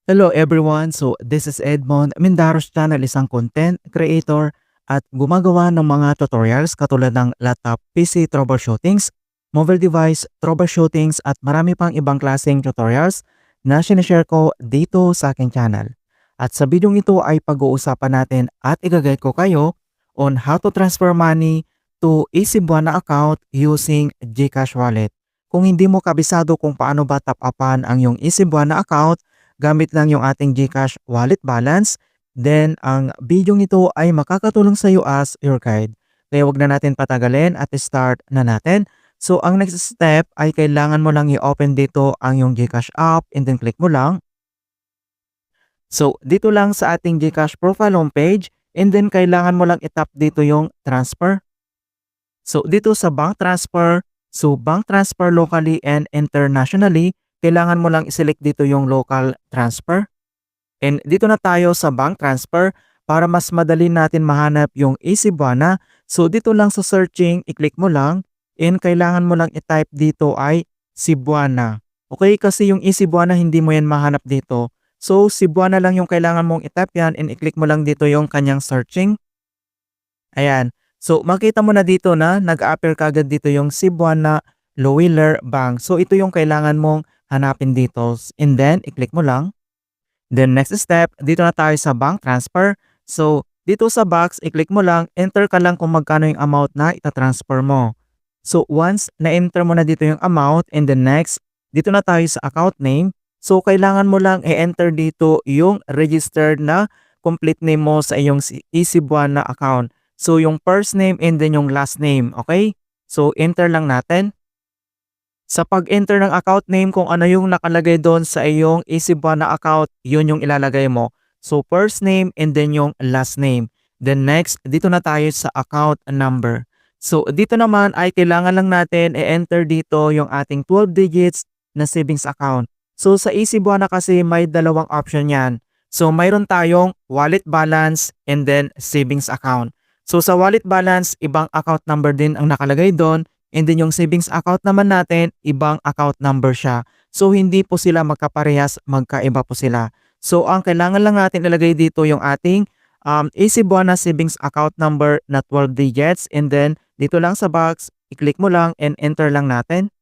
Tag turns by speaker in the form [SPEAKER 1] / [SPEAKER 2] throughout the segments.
[SPEAKER 1] Hello everyone! So this is Edmond Mindaros Channel, isang content creator at gumagawa ng mga tutorials katulad ng laptop PC troubleshootings, mobile device troubleshootings at marami pang ibang klaseng tutorials na sinishare ko dito sa aking channel. At sa video ito ay pag-uusapan natin at i-guide ko kayo on how to transfer money to Easy Buwana account using GCash Wallet. Kung hindi mo kabisado kung paano ba top-upan ang iyong Easy Buwana account gamit lang yung ating GCash wallet balance, then ang video nito ay makakatulong sa iyo as your guide. Kaya wag na natin patagalin at start na natin. So ang next step ay kailangan mo lang i-open dito ang yung GCash app and then click mo lang. So dito lang sa ating GCash profile homepage and then kailangan mo lang i-tap dito yung transfer. So dito sa bank transfer, so bank transfer locally and internationally, kailangan mo lang i-select dito yung local transfer. And dito na tayo sa bank transfer para mas madali natin mahanap yung Easy Buwana. So dito lang sa searching, i-click mo lang and kailangan mo lang i-type dito ay Cebuana. Okay, kasi yung Easy Buwana hindi mo yan mahanap dito. So Cebuana lang yung kailangan mong i-type yan and i-click mo lang dito yung kanyang searching. Ayan. So makita mo na dito na nag-appear kagad dito yung Cebuana Lowiller Bank. So ito yung kailangan mong hanapin dito. And then, i-click mo lang. Then next step, dito na tayo sa bank transfer. So, dito sa box, i-click mo lang, enter ka lang kung magkano yung amount na ita-transfer mo. So, once na-enter mo na dito yung amount, and then next, dito na tayo sa account name. So, kailangan mo lang i-enter dito yung registered na complete name mo sa iyong Easy Buwana account. So, yung first name and then yung last name, okay? So, enter lang natin. Sa pag-enter ng account name, kung ano yung nakalagay doon sa iyong Easy Buwana account, yun yung ilalagay mo. So, first name and then yung last name. Then next, dito na tayo sa account number. So, dito naman ay kailangan lang natin i-enter dito yung ating 12 digits na savings account. So, sa Easy Buwana kasi may dalawang option yan. So, mayroon tayong wallet balance and then savings account. So, sa wallet balance, ibang account number din ang nakalagay doon. And then yung savings account naman natin, ibang account number siya. So hindi po sila magkaparehas, magkaiba po sila. So ang kailangan lang natin ilagay dito yung ating Easy Buwana savings account number na 12 digits. And then dito lang sa box, i-click mo lang and enter lang natin.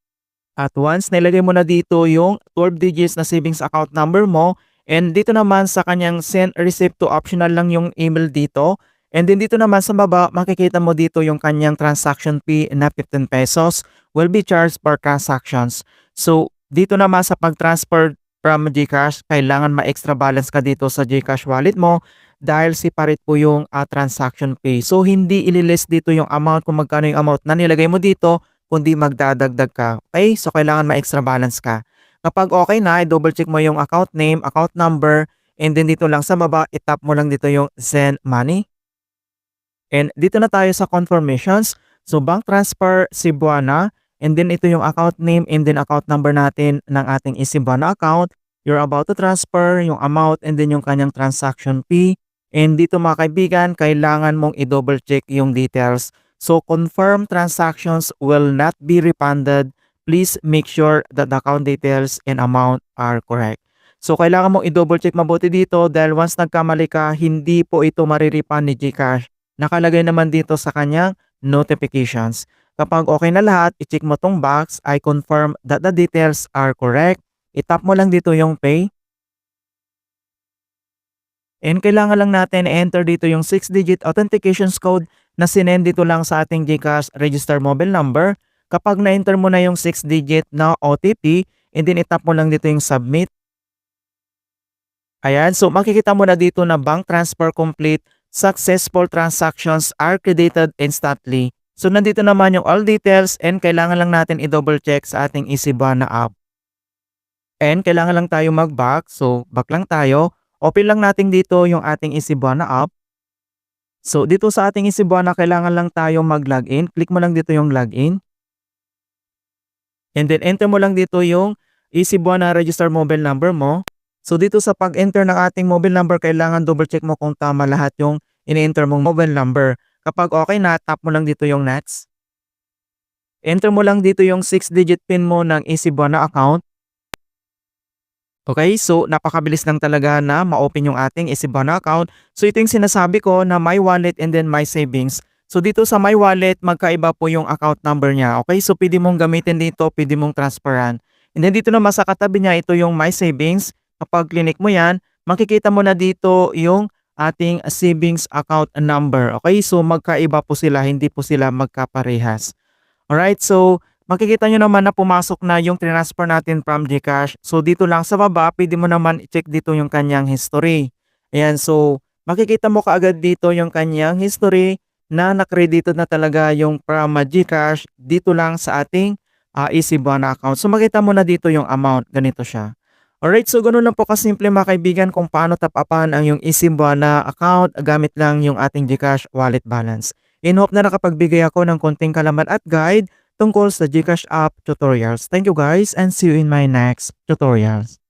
[SPEAKER 1] At once nilagay mo na dito yung 12 digits na savings account number mo, and dito naman sa kanyang send receipt to, optional lang yung email dito. And then dito naman sa baba, makikita mo dito yung kanyang transaction fee na 15 pesos will be charged per transactions. So dito naman sa pag-transfer from GCash, kailangan ma-extra balance ka dito sa GCash wallet mo dahil separate po yung transaction fee. So hindi ililist dito yung amount kung magkano yung amount na nilagay mo dito, kundi magdadagdag ka. Okay? So kailangan ma-extra balance ka. Kapag okay na, i-double check mo yung account name, account number, and then dito lang sa baba, itap mo lang dito yung send money. And dito na tayo sa confirmations. So bank transfer Cebuana, and then ito yung account name and then account number natin ng ating Easy Buwana account. You're about to transfer yung amount and then yung kanyang transaction fee. And dito mga kaibigan, kailangan mong i-double check yung details. So confirm transactions will not be refunded. Please make sure that the account details and amount are correct. So kailangan mong i-double check mabuti dito dahil once nagkamali ka, hindi po ito marirefund ni GCash. Nakalagay naman dito sa kanyang notifications. Kapag okay na lahat, i-check mo tong box, I confirm that the details are correct. I-tap mo lang dito yung pay. And kailangan lang natin i-enter dito yung 6-digit authentication code na sinend dito lang sa ating GCash register mobile number. Kapag na-enter mo na yung 6-digit na OTP, and then i-tap mo lang dito yung submit. Ayan, so makikita mo na dito na bank transfer complete. Successful transactions are credited instantly. So nandito naman yung all details and kailangan lang natin i-double check sa ating Easy Buwana app. And kailangan lang tayo mag-back. So back lang tayo. Open lang natin dito yung ating Easy Buwana app. So dito sa ating Easy Buwana, kailangan lang tayo mag-login. Click mo lang dito yung login. And then enter mo lang dito yung Easy Buwana register mobile number mo. So dito sa pag-enter ng ating mobile number, kailangan double check mo kung tama lahat yung in-enter mong mobile number. Kapag okay na, tap mo lang dito yung next. Enter mo lang dito yung 6-digit PIN mo ng Easy Buwana account. Okay, so napakabilis lang talaga na ma-open yung ating Isibana account. So ito yung sinasabi ko na My Wallet and then My Savings. So dito sa My Wallet, magkaiba po yung account number niya. Okay, so pwede mong gamitin dito, pwede mong transferan. And then dito naman sa katabi niya, ito yung My Savings. Kapag clinic mo yan, makikita mo na dito yung ating savings account number. Okay, so magkaiba po sila, hindi po sila magkaparehas. Alright, so makikita nyo naman na pumasok na yung transfer natin from GCash. So dito lang sa baba, pwede mo naman i-check dito yung kanyang history. Ayan, so makikita mo kaagad dito yung kanyang history na nakredited na talaga yung from GCash dito lang sa ating Easybuana account. So makita mo na dito yung amount, ganito siya. Alright, so ganun lang po kasimple mga kaibigan kung paano tap-upan ang yung Easybuana account gamit lang yung ating GCash wallet balance. In hope na nakapagbigay ako ng konting kalaman at guide tungkol sa GCash app tutorials. Thank you guys and see you in my next tutorials.